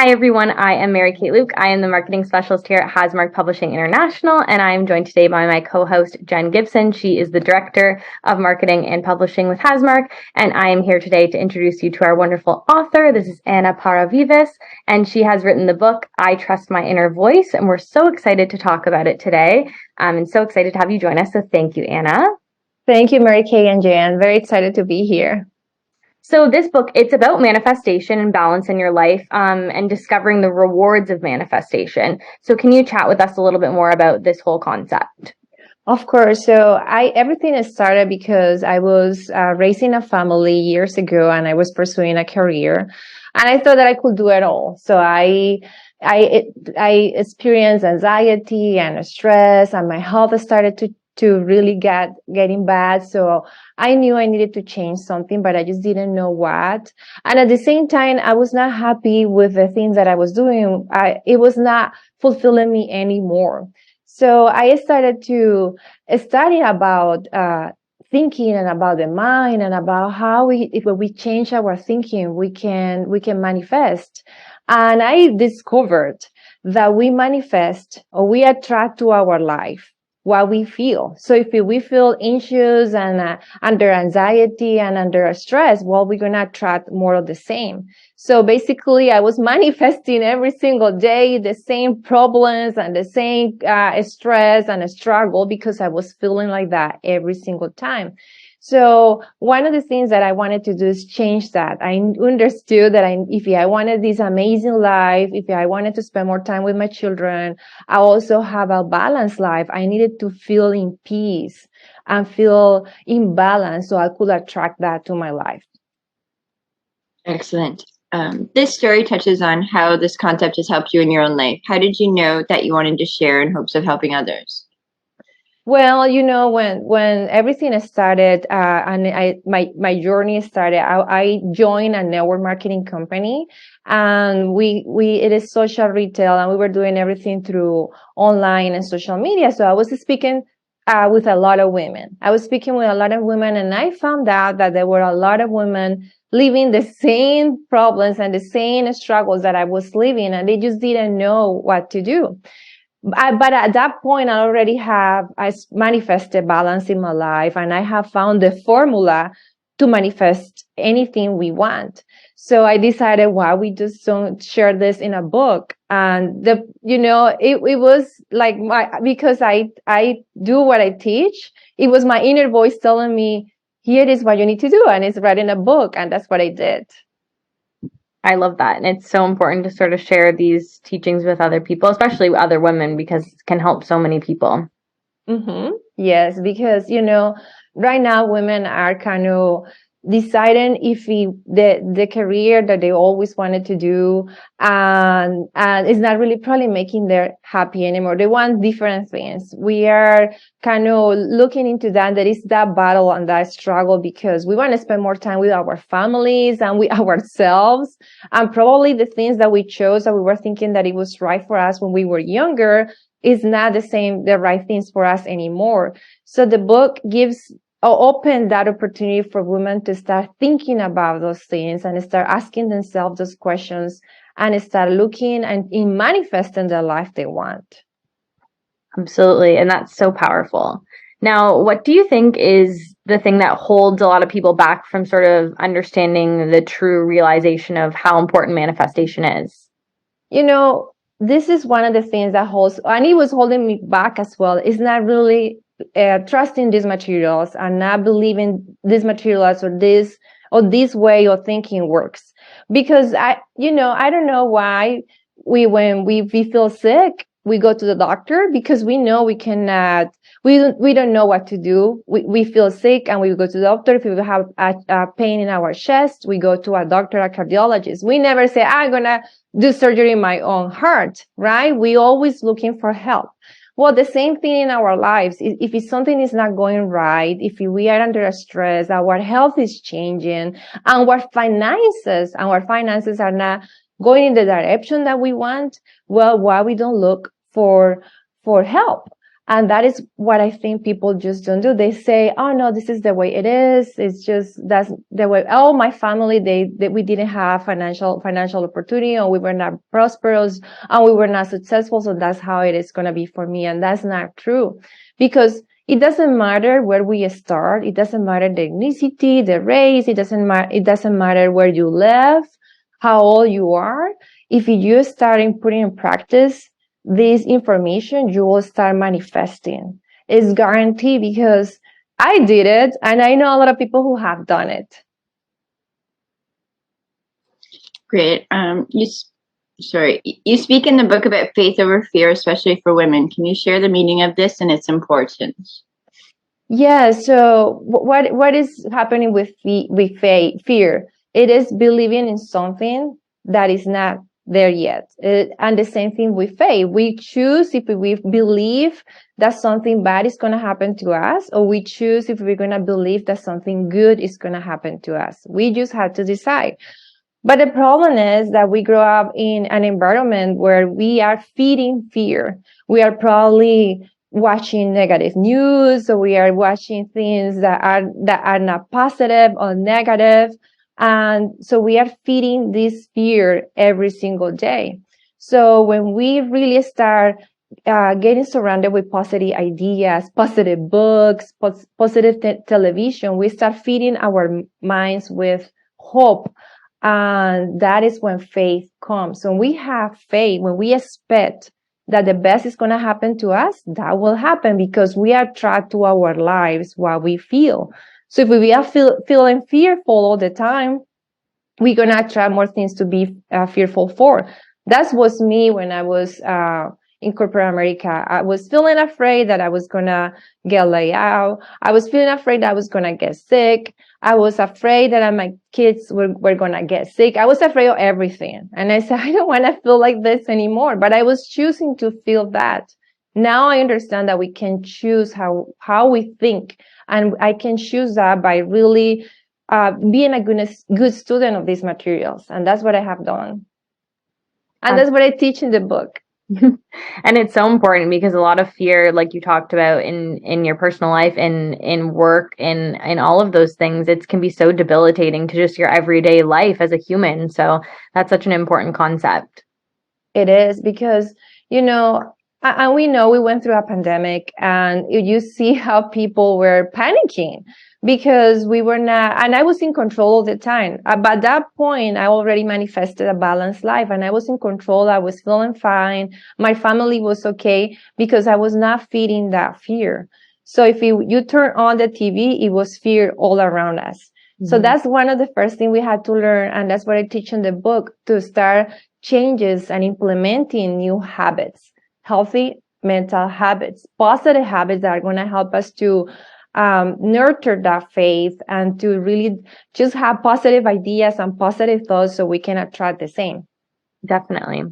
Hi, everyone. I am Mary Kate Luke. I am the marketing specialist here at Hasmark Publishing International, and I am joined today by my co-host, Jen Gibson. She is the Director of Marketing and Publishing with Hasmark, and I am here today to introduce you to our wonderful author. This is Anna Parra Vivas, and she has written the book, I Trust My Inner Voice, and we're so excited to talk about it today. And so excited to have you join us, so thank you, Anna. Thank you, Mary Kay and Jan. Very excited to be here. So this book, it's about manifestation and balance in your life, and discovering the rewards of manifestation. So can you chat with us a little bit more about this whole concept? Of course. So everything started because I was raising a family years ago, and I was pursuing a career, and I thought that I could do it all. So I experienced anxiety and stress, and my health started to really getting bad. So I knew I needed to change something, but I just didn't know what. And at the same time, I was not happy with the things that I was doing. It was not fulfilling me anymore. So I started to study about thinking and about the mind and about how if we change our thinking, we can manifest. And I discovered that we manifest or we attract to our life what we feel. So if we feel anxious and under anxiety and under stress, well, we're going to attract more of the same. So basically, I was manifesting every single day the same problems and the same stress and struggle because I was feeling like that every single time. So one of the things that I wanted to do is change that. I understood that if I wanted this amazing life, if I wanted to spend more time with my children, I also have a balanced life. I needed to feel in peace and feel in balance so I could attract that to my life. Excellent. This story touches on how this concept has helped you in your own life. How did you know that you wanted to share in hopes of helping others? Well, when everything started, and my journey started, I joined a network marketing company, and it is social retail, and we were doing everything through online and social media. So I was speaking with a lot of women. I was speaking with a lot of women, and I found out that there were a lot of women living the same problems and the same struggles that I was living, and they just didn't know what to do. But at that point, I manifested balance in my life, and I have found the formula to manifest anything we want. So I decided, why we just don't share this in a book? And it was like because I do what I teach. It was my inner voice telling me, here is what you need to do, and it's writing a book, and that's what I did. I love that. And it's so important to sort of share these teachings with other people, especially other women, because it can help so many people. Mm-hmm. Yes, because, right now women are kind of deciding if the career that they always wanted to do, and it's not really probably making them happy anymore. They want different things. We are kind of looking into that. There is that battle and that struggle because we want to spend more time with our families and with ourselves. And probably the things that we chose that we were thinking that it was right for us when we were younger is not the right things for us anymore. So the book gives open that opportunity for women to start thinking about those things and start asking themselves those questions and start looking and in manifesting the life they want. Absolutely. And that's so powerful. Now, what do you think is the thing that holds a lot of people back from sort of understanding the true realization of how important manifestation is? This is one of the things that holds, and it was holding me back as well, is not really trusting these materials and not believing these materials or this way of thinking works. Because I don't know why when we feel sick, we go to the doctor because we know we cannot, we don't know what to do. We feel sick and we go to the doctor. If we have a pain in our chest, we go to a doctor, a cardiologist. We never say, I'm going to do surgery in my own heart, right? We always looking for help. Well, the same thing in our lives. If something is not going right, if we are under stress, our health is changing, and our finances are not going in the direction that we want, well, why we don't look for help? And that is what I think people just don't do. They say, oh no, this is the way it is. It's just, that's the way. Oh, my family, we didn't have financial opportunity, or we were not prosperous, and we were not successful. So that's how it is going to be for me. And that's not true, because it doesn't matter where we start. It doesn't matter the ethnicity, the race. It doesn't matter where you live, how old you are. If you start putting in practice this information, you will start manifesting. It's guaranteed, because I did it, and I know a lot of people who have done it. Great. You speak in the book about faith over fear, especially for women. Can you share the meaning of this and its importance? Yeah. So what is happening with fear? It is believing in something that is not there yet. And the same thing with faith. We choose if we believe that something bad is going to happen to us, or we choose if we're going to believe that something good is going to happen to us. We just have to decide. But the problem is that we grow up in an environment where we are feeding fear. We are probably watching negative news, or we are watching things that are not positive or negative. And so we are feeding this fear every single day. So when we really start getting surrounded with positive ideas, positive books, positive television, we start feeding our minds with hope. And that is when faith comes. When we have faith, when we expect that the best is going to happen to us, that will happen, because we are trapped to our lives what we feel. So if we are feeling fearful all the time, we're going to attract more things to be fearful for. That was me when I was in corporate America. I was feeling afraid that I was going to get laid out. I was feeling afraid that I was going to get sick. I was afraid that my kids were going to get sick. I was afraid of everything. And I said, I don't want to feel like this anymore. But I was choosing to feel that. Now I understand that we can choose how we think. And I can choose that by really being a good student of these materials. And that's what I have done. And that's what I teach in the book. And it's so important, because a lot of fear, like you talked about in your personal life, in work, in all of those things, it can be so debilitating to just your everyday life as a human. So that's such an important concept. It is, because, and we know we went through a pandemic, and you see how people were panicking because we were not, and I was in control all the time. By that point, I already manifested a balanced life, and I was in control. I was feeling fine. My family was okay, because I was not feeding that fear. So if you turn on the TV, it was fear all around us. Mm-hmm. So that's one of the first things we had to learn. And that's what I teach in the book, to start changes and implementing new habits, healthy mental habits, positive habits that are going to help us to nurture that faith, and to really just have positive ideas and positive thoughts, so we can attract the same. Definitely.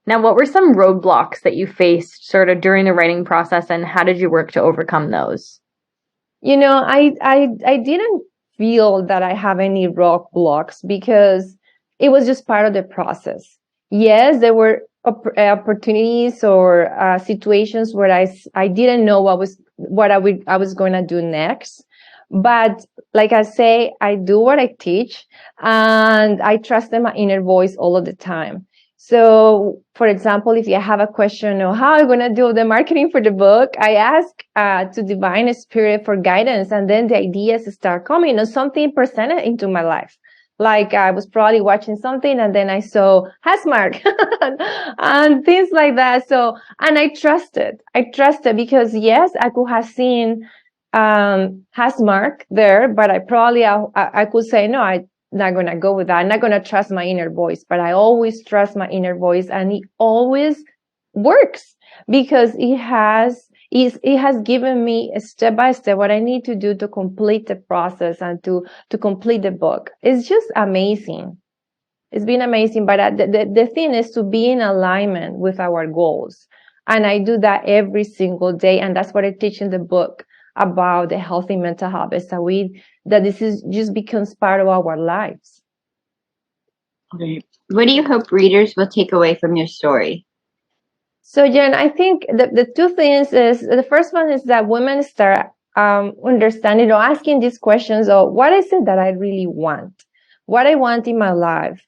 Now, what were some roadblocks that you faced sort of during the writing process, and how did you work to overcome those? I didn't feel that I have any roadblocks, because it was just part of the process. Yes, there were opportunities or situations where I didn't know what I was going to do next. But like I say, I do what I teach, and I trust in my inner voice all of the time. So, for example, if you have a question on how I'm going to do the marketing for the book, I ask to divine spirit for guidance, and then the ideas start coming, or something presented into my life. Like I was probably watching something, and then I saw Housemark and things like that. So, and I trusted because yes, I could have seen Housemark there, but I could say, no, I'm not going to go with that. I'm not going to trust my inner voice, but I always trust my inner voice, and it always works, because it has given me step by step what I need to do to complete the process and to complete the book. It's just amazing. It's been amazing. But the thing is to be in alignment with our goals. And I do that every single day. And that's what I teach in the book about the healthy mental habits, that this is just becomes part of our lives. Okay. What do you hope readers will take away from your story? So, Jen, I think the two things is the first one is that women start understanding or asking these questions of what is it that I really want, what I want in my life.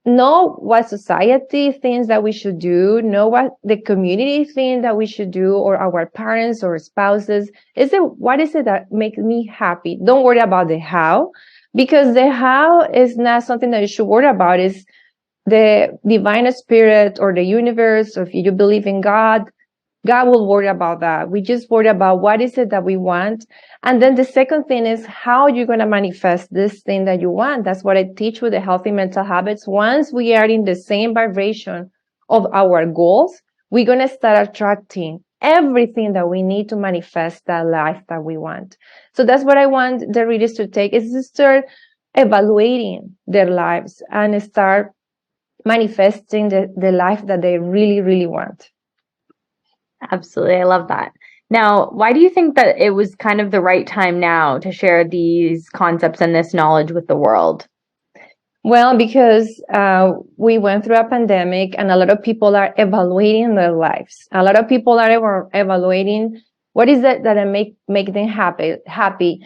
Know what society thinks that we should do, know what the community thinks that we should do, or our parents or spouses. What is it that makes me happy? Don't worry about the how, because the how is not something that you should worry about. It's the divine spirit or the universe, or if you believe in God, God will worry about that. We just worry about what is it that we want. And then the second thing is how you're going to manifest this thing that you want. That's what I teach with the healthy mental habits. Once we are in the same vibration of our goals, we're going to start attracting everything that we need to manifest that life that we want. So that's what I want the readers to take, is to start evaluating their lives and start manifesting the life that they really, really want. Absolutely. I love that. Now, why do you think that it was kind of the right time now to share these concepts and this knowledge with the world? Well, because we went through a pandemic and a lot of people are evaluating their lives. A lot of people are evaluating what is it that make them happy.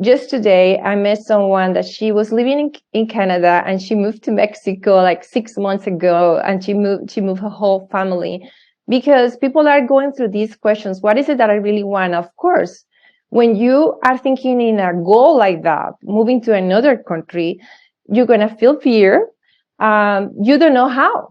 Just today, I met someone that she was living in Canada and she moved to Mexico like 6 months ago, and she moved her whole family because people are going through these questions. What is it that I really want? Of course, when you are thinking in a goal like that, moving to another country, you're going to feel fear. You don't know how.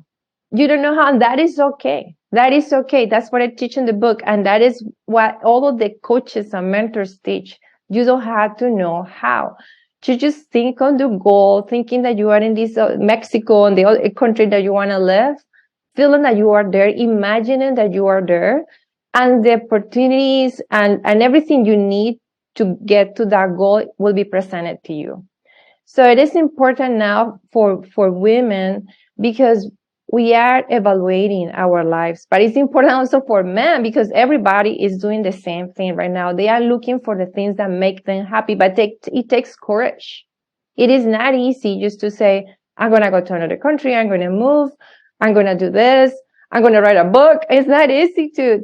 You don't know how, and that is okay. That is okay. That's what I teach in the book. And that is what all of the coaches and mentors teach. You don't have to know how. You just think on the goal, thinking that you are in this Mexico and the other country that you want to live, feeling that you are there, imagining that you are there, and the opportunities and everything you need to get to that goal will be presented to you. So it is important now for women because we are evaluating our lives, but it's important also for men because everybody is doing the same thing right now. They are looking for the things that make them happy, but it takes courage. It is not easy just to say, I'm going to go to another country. I'm going to move. I'm going to do this. I'm going to write a book. It's not easy to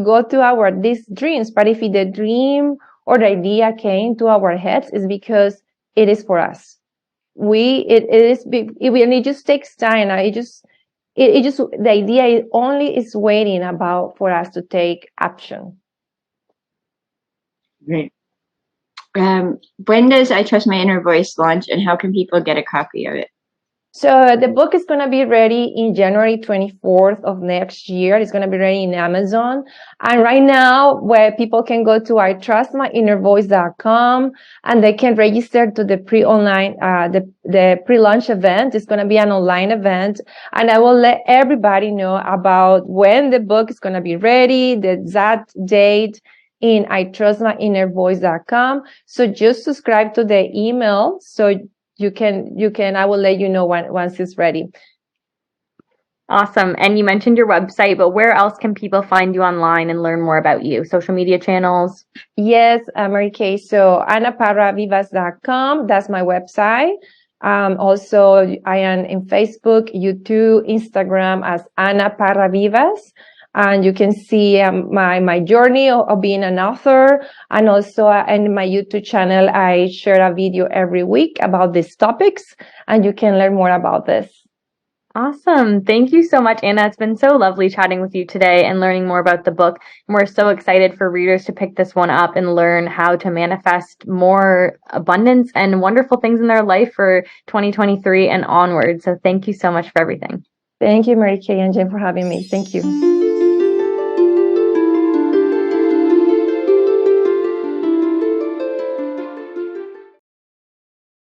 go to these dreams. But if the dream or the idea came to our heads, it's because it is for us. It just takes time. The idea is waiting for us to take action. Great. When does I Trust My Inner Voice launch, and how can people get a copy of it? So the book is going to be ready in January 24th of next year. It's going to be ready in Amazon. And right now, where people can go to itrustmyinnervoice.com and they can register to the the pre-launch event. It's going to be an online event. And I will let everybody know about when the book is going to be ready, the exact date in itrustmyinnervoice.com. So just subscribe to the email. So you can, I will let you know once it's ready. Awesome. And you mentioned your website, but where else can people find you online and learn more about you? Social media channels? Yes, Mary Kay. So parravivas.com. That's my website. Also, I am in Facebook, YouTube, Instagram as Ana Parra Vivas. And you can see my journey of being an author. And also in my YouTube channel, I share a video every week about these topics, and you can learn more about this. Awesome. Thank you so much, Anna. It's been so lovely chatting with you today and learning more about the book. And we're so excited for readers to pick this one up and learn how to manifest more abundance and wonderful things in their life for 2023 and onward. So thank you so much for everything. Thank you, Mary Kay and Jen, for having me. Thank you.